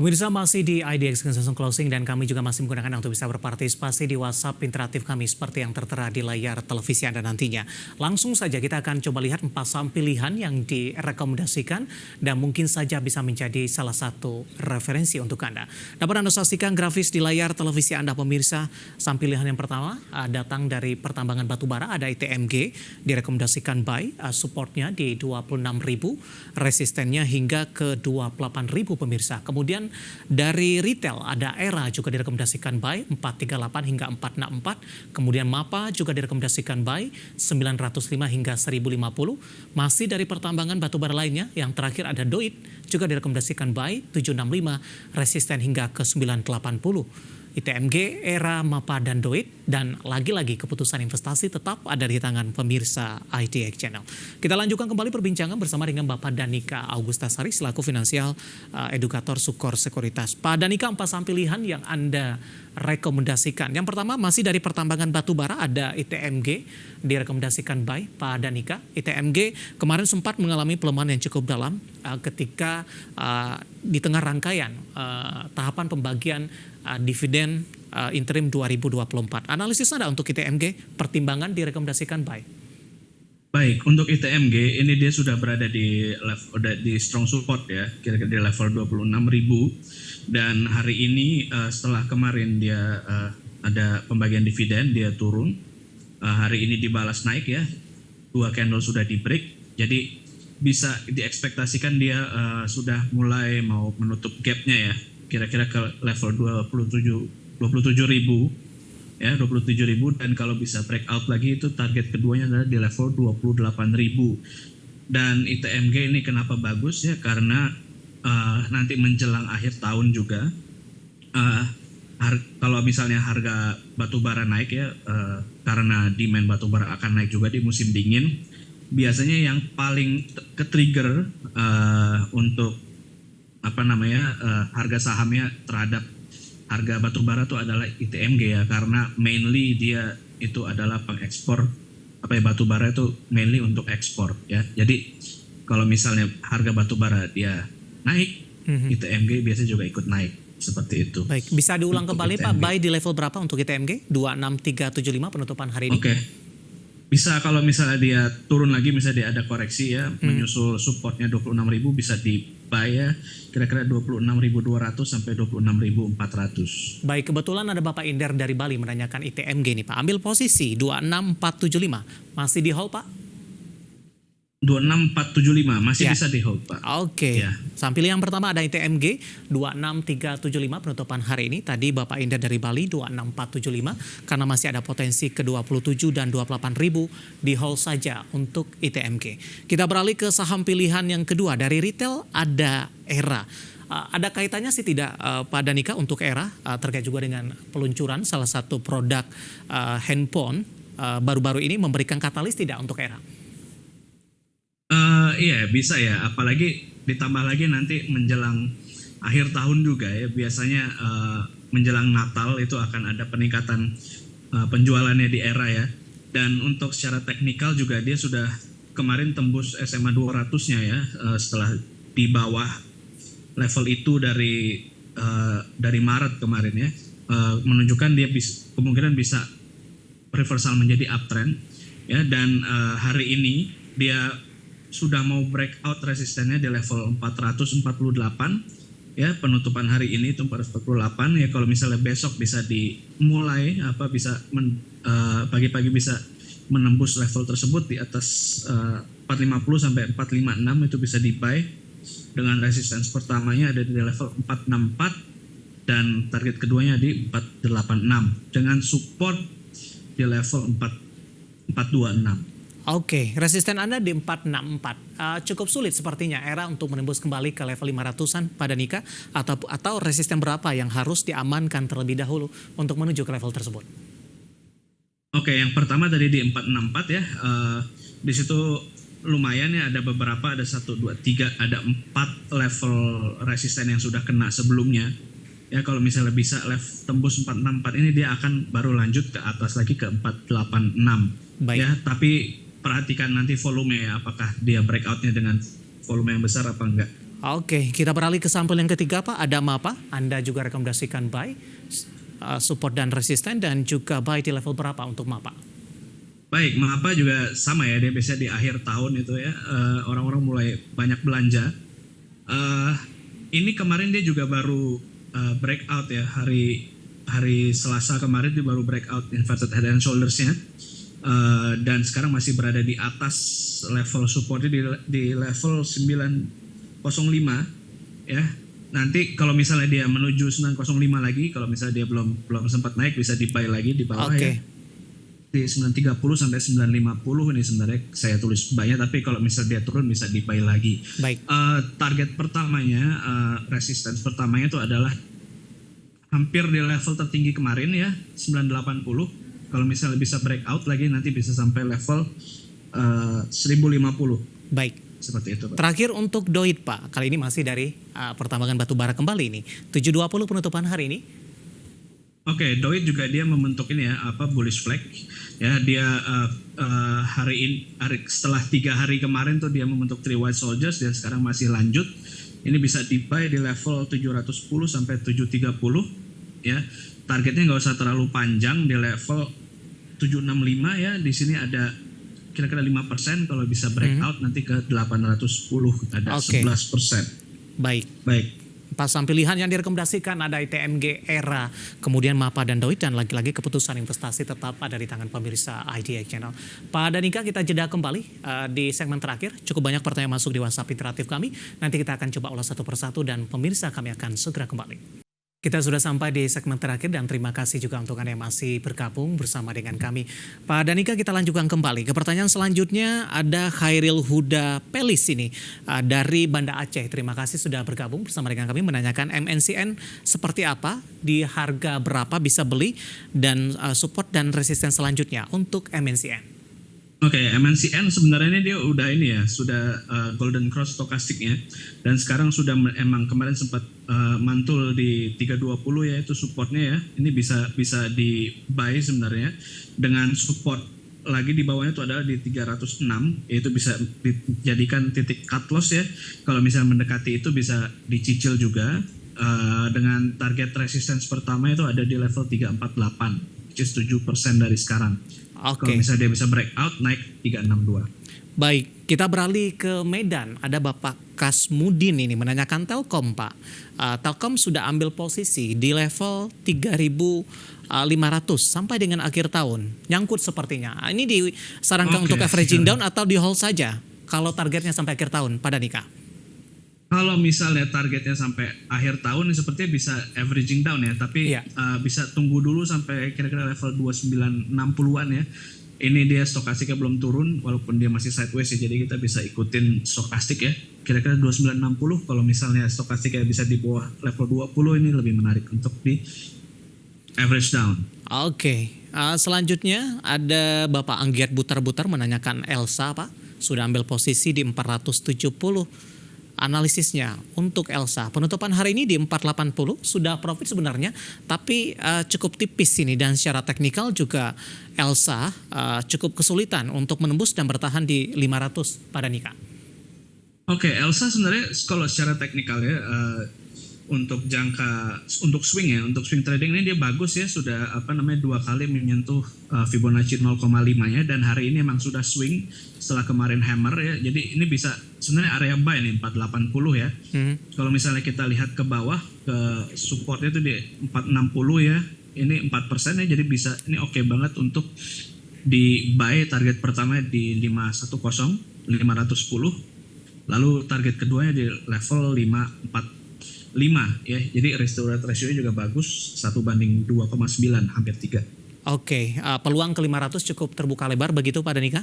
Pemirsa masih di IDX Consensus Closing dan kami juga masih menggunakan untuk bisa berpartisipasi di WhatsApp interaktif kami seperti yang tertera di layar televisi Anda nantinya. Langsung saja kita akan coba lihat 4 saham pilihan yang direkomendasikan dan mungkin saja bisa menjadi salah satu referensi untuk Anda. Dapat Anda saksikan grafis di layar televisi Anda pemirsa. Saham pilihan yang pertama datang dari pertambangan batubara, ada ITMG, direkomendasikan buy, supportnya di 26.000, resistennya hingga ke 28.000 pemirsa. Kemudian dari retail ada ERA juga direkomendasikan buy 438 hingga 464. Kemudian MAPA juga direkomendasikan buy 905 hingga 1050. Masih dari pertambangan batubara lainnya yang terakhir ada DOIT juga direkomendasikan buy 765, resisten hingga ke 980. ITMG, ERA, MAPA, dan DOIT. Dan lagi-lagi keputusan investasi tetap ada di tangan pemirsa IDX Channel. Kita lanjutkan kembali perbincangan bersama dengan Bapak Danika Augustasari selaku finansial edukator Sukor Sekuritas. Pak Danika, 4 saham pilihan yang Anda rekomendasikan. Yang pertama masih dari pertambangan batubara ada ITMG direkomendasikan buy Pak Danika. ITMG kemarin sempat mengalami pelemahan yang cukup dalam ketika di tengah rangkaian tahapan pembagian dividen interim 2024. Analisis Anda untuk ITMG, pertimbangan direkomendasikan buy. Baik, untuk ITMG ini dia sudah berada di level di strong support ya, kira-kira di level 26.000. Dan hari ini setelah kemarin dia ada pembagian dividen, dia turun. Hari ini dibalas naik ya, 2 candle sudah di break. Jadi bisa diekspektasikan dia sudah mulai mau menutup gapnya ya, kira-kira ke level 27.000 ya, 27.000, dan kalau bisa breakout lagi itu target keduanya adalah di level 28.000. Dan ITMG ini kenapa bagus ya, karena nanti menjelang akhir tahun juga kalau misalnya harga batubara naik ya, karena demand batubara akan naik juga di musim dingin, biasanya yang paling ke-trigger untuk harga sahamnya terhadap harga batubara itu adalah ITMG ya, karena mainly dia itu adalah pengekspor batubara itu mainly untuk ekspor ya. Jadi kalau misalnya harga batubara dia naik, ITMG biasanya juga ikut naik seperti itu. Baik, bisa diulang kembali Pak, buy di level berapa untuk ITMG? 26375 penutupan hari ini. Oke. Bisa kalau misalnya dia turun lagi, misalnya dia ada koreksi ya, menyusul supportnya 26.000, bisa di buy ya, kira-kira 26.200 sampai 26.400. Baik, kebetulan ada Bapak Inder dari Bali menanyakan ITMG nih Pak. Ambil posisi 26475. Masih di hold Pak? 26475 masih bisa di hold Pak. Oke. Ya. Sampil yang pertama ada ITMG 26375 penutupan hari ini. Tadi Bapak Inder dari Bali 26475 karena masih ada potensi ke 27 dan 28.000, di hold saja untuk ITMG. Kita beralih ke saham pilihan yang kedua dari retail ada ERA. Ada kaitannya sih tidak Pak Danika untuk ERA terkait juga dengan peluncuran salah satu produk handphone baru-baru ini, memberikan katalis tidak untuk ERA? Iya bisa ya, apalagi ditambah lagi nanti menjelang akhir tahun juga ya, biasanya menjelang Natal itu akan ada peningkatan penjualannya di ERA ya. Dan untuk secara teknikal juga dia sudah kemarin tembus SMA 200-nya ya, setelah di bawah level itu dari Maret kemarin ya, menunjukkan dia kemungkinan bisa reversal menjadi uptrend ya. Dan hari ini dia sudah mau breakout resistennya di level 448 ya, penutupan hari ini itu 448 ya. Kalau misalnya besok bisa dimulai pagi-pagi bisa menembus level tersebut di atas 450 sampai 456, itu bisa di buy dengan resistance pertamanya ada di level 464 dan target keduanya di 486 dengan support di level 426. Oke, resisten Anda di 464. Cukup sulit sepertinya ERA untuk menembus kembali ke level 500-an Pak Danika, atau resisten berapa yang harus diamankan terlebih dahulu untuk menuju ke level tersebut? Oke, yang pertama tadi di 464 ya. Di situ lumayan ya, ada beberapa, ada 1, 2, 3, ada 4 level resisten yang sudah kena sebelumnya. Ya, kalau misalnya bisa tembus 464 ini, dia akan baru lanjut ke atas lagi ke 486. Baik. Ya, tapi perhatikan nanti volume ya, apakah dia breakoutnya dengan volume yang besar apa enggak. Oke, kita beralih ke sampel yang ketiga Pak, ada MAPA. Anda juga rekomendasikan buy, support dan resisten, dan juga buy di level berapa untuk MAPA? Baik, MAPA juga sama ya, dia biasanya di akhir tahun itu ya, orang-orang mulai banyak belanja. Ini kemarin dia juga baru breakout ya, hari Selasa kemarin dia baru breakout inverted head and shoulders-nya. Dan sekarang masih berada di atas level supportnya di level 905 ya. Nanti kalau misalnya dia menuju 905 lagi, kalau misalnya dia belum sempat naik, bisa di buy lagi di bawah ya. Di 930 sampai 950 ini sebenarnya saya tulis buy-nya, tapi kalau misalnya dia turun bisa di buy lagi. Baik. Target pertamanya, resistance pertamanya itu adalah hampir di level tertinggi kemarin ya, 980. Kalau misalnya bisa breakout lagi nanti bisa sampai level 1050. Baik. Seperti itu Pak. Terakhir untuk DOIT Pak, kali ini masih dari pertambangan batu bara kembali ini. 720 penutupan hari ini. Oke, DOIT juga dia membentuk ini ya, bullish flag ya. Dia hari setelah 3 hari kemarin tuh dia membentuk 3 white soldiers, dan sekarang masih lanjut. Ini bisa di buy di level 710 sampai 730 ya. Targetnya nggak usah terlalu panjang, di level 765 ya. Di sini ada kira-kira 5%, kalau bisa breakout nanti ke 810 ada 11%. Baik. Pasang pilihan yang direkomendasikan ada ITMG, ERA, kemudian MAPA dan DOIT, dan lagi-lagi keputusan investasi tetap ada di tangan pemirsa IDX Channel. Pak Danika, kita jeda kembali di segmen terakhir. Cukup banyak pertanyaan masuk di WhatsApp interaktif kami. Nanti kita akan coba ulas satu persatu dan pemirsa kami akan segera kembali. Kita sudah sampai di segmen terakhir dan terima kasih juga untuk Anda yang masih bergabung bersama dengan kami. Pak Danika, kita lanjutkan kembali. Ke pertanyaan selanjutnya ada Khairil Huda Pelis ini dari Banda Aceh. Terima kasih sudah bergabung bersama dengan kami, menanyakan MNCN seperti apa, di harga berapa bisa beli, dan support dan resisten selanjutnya untuk MNCN. Oke, MNCN sebenarnya dia udah ini ya, sudah golden cross stokastiknya, dan sekarang sudah emang kemarin sempat mantul di 320 ya, itu supportnya ya. Ini bisa di buy sebenarnya, dengan support lagi di bawahnya itu adalah di 306, yaitu bisa dijadikan titik cut loss ya. Kalau misalnya mendekati itu bisa dicicil juga, dengan target resistance pertama itu ada di level 348, which is 7% dari sekarang. Kalau misalnya dia bisa breakout naik 362. Baik, kita beralih ke Medan. Ada Bapak Kasmudin ini menanyakan Telkom Pak. Telkom sudah ambil posisi di level 3.500 sampai dengan akhir tahun. Nyangkut sepertinya. Ini disarankan untuk averaging down atau di hold saja kalau targetnya sampai akhir tahun, Pak Danika? Kalau misalnya targetnya sampai akhir tahun sepertinya bisa averaging down ya, tapi bisa tunggu dulu sampai kira-kira level 2960-an ya. Ini dia stokastiknya belum turun walaupun dia masih sideways ya, jadi kita bisa ikutin stokastik ya. Kira-kira 2960, kalau misalnya stokastiknya bisa di bawah level 20 ini lebih menarik untuk di average down. Selanjutnya ada Bapak Anggiat Butar-Butar menanyakan Elsa Pak, sudah ambil posisi di 470. Analisisnya untuk Elsa, penutupan hari ini di 480, sudah profit sebenarnya, tapi cukup tipis ini, dan secara teknikal juga Elsa cukup kesulitan untuk menembus dan bertahan di 500 pada Nika. Oke, Elsa sebenarnya kalau secara teknikal ya, untuk swing trading ini dia bagus ya, sudah 2 kali menyentuh Fibonacci 0,5-nya, dan hari ini emang sudah swing setelah kemarin hammer ya. Jadi ini bisa sebenarnya area buy nih 480 ya. Kalau misalnya kita lihat ke bawah ke supportnya itu di 460 ya. Ini 4% ya, jadi bisa ini oke banget untuk di buy. Target pertama di 510 lalu target keduanya di level 545 ya. Jadi risk to rate ratio juga bagus, 1:2,9, hampir 3. Peluang ke 500 cukup terbuka lebar begitu Pak Danika?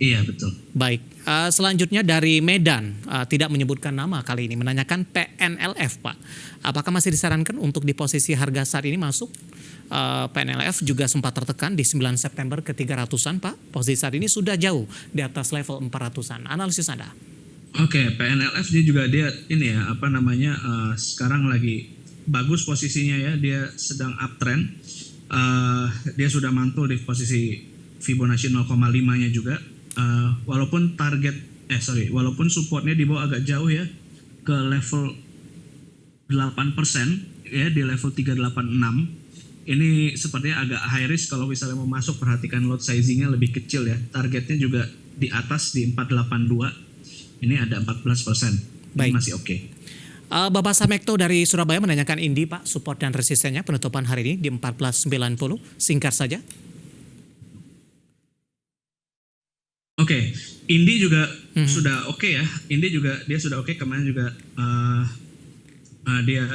Iya, betul. Baik, selanjutnya dari Medan, tidak menyebutkan nama kali ini, menanyakan PNLF Pak. Apakah masih disarankan untuk di posisi harga saat ini masuk? PNLF juga sempat tertekan di 9 September ke 300-an Pak. Posisi saat ini sudah jauh di atas level 400-an. Analisis Anda? PNLF dia juga ini ya, sekarang lagi bagus posisinya ya, dia sedang uptrend. Dia sudah mantul di posisi Fibonacci 0,5-nya juga. Walaupun supportnya di bawah agak jauh ya, ke level 8% ya, di level 386. Ini sepertinya agak high risk kalau misalnya mau masuk. Perhatikan lot sizingnya lebih kecil ya. Targetnya juga di atas di 482. Ini ada 14%. Ini masih oke. Bapak Samekto dari Surabaya menanyakan Indi Pak, support dan resistennya penutupan hari ini di 1490. Singkat saja. Oke, Indi juga sudah oke ya. Indi juga dia sudah oke. Kemarin juga dia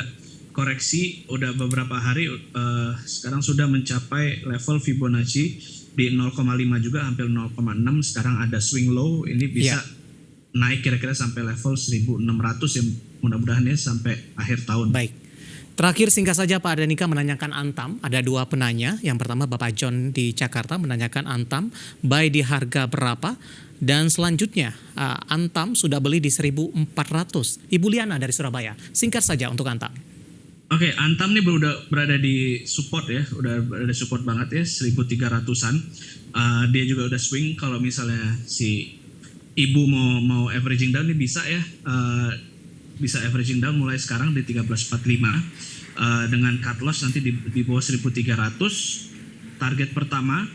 koreksi udah beberapa hari, sekarang sudah mencapai level Fibonacci di 0,5 juga, hampir 0,6. Sekarang ada swing low, ini bisa naik kira-kira sampai level 1600 ya, mudah-mudahan ya sampai akhir tahun. Baik. Terakhir singkat saja Pak Danika menanyakan Antam. Ada dua penanya. Yang pertama Bapak John di Jakarta menanyakan Antam buy di harga berapa. Dan selanjutnya Antam sudah beli di 1400. Ibu Liana dari Surabaya. Singkat saja untuk Antam. Oke, Antam nih udah berada di support ya. Udah berada support banget ya, 1300-an. Dia juga udah swing. Kalau misalnya si ibu mau averaging down nih bisa ya. Bisa averaging down mulai sekarang di 1345 dengan cut loss nanti di bawah 1300. Target pertama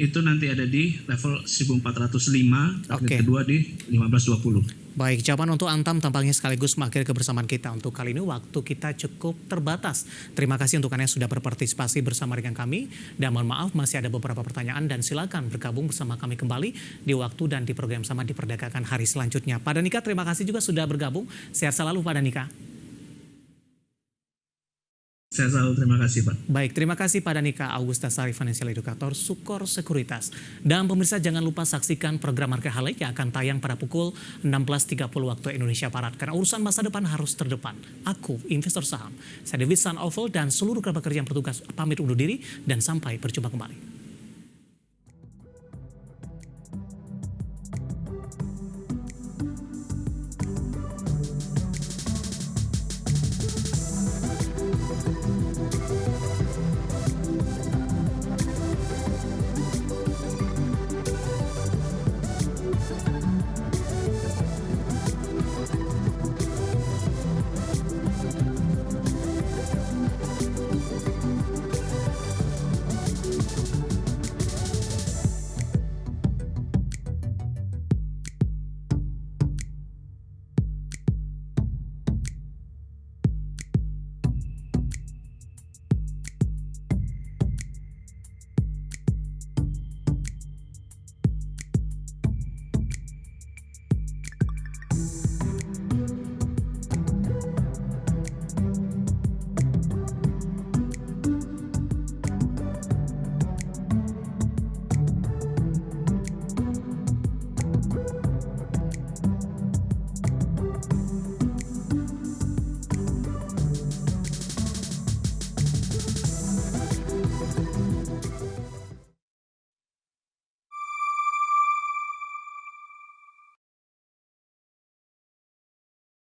itu nanti ada di level 1405, target kedua di 1520. Baik, jawaban untuk Antam tampaknya sekaligus mengakhiri kebersamaan kita untuk kali ini. Waktu kita cukup terbatas. Terima kasih untuk Anda yang sudah berpartisipasi bersama dengan kami. Dan mohon maaf masih ada beberapa pertanyaan dan silakan bergabung bersama kami kembali di waktu dan di program sama di Perdagangan hari selanjutnya. Pak Danika, terima kasih juga sudah bergabung. Sehat selalu Pak Danika. Saya selalu terima kasih Pak. Baik, terima kasih Pak Danika Augustasari, Financial Educator, Sukor Sekuritas. Dan pemirsa jangan lupa saksikan program Market Highlight yang akan tayang pada pukul 16.30 waktu Indonesia Barat. Karena urusan masa depan harus terdepan. Aku, investor saham. Saya David San Oval dan seluruh kerabat kerja yang bertugas pamit undur diri dan sampai berjumpa kembali.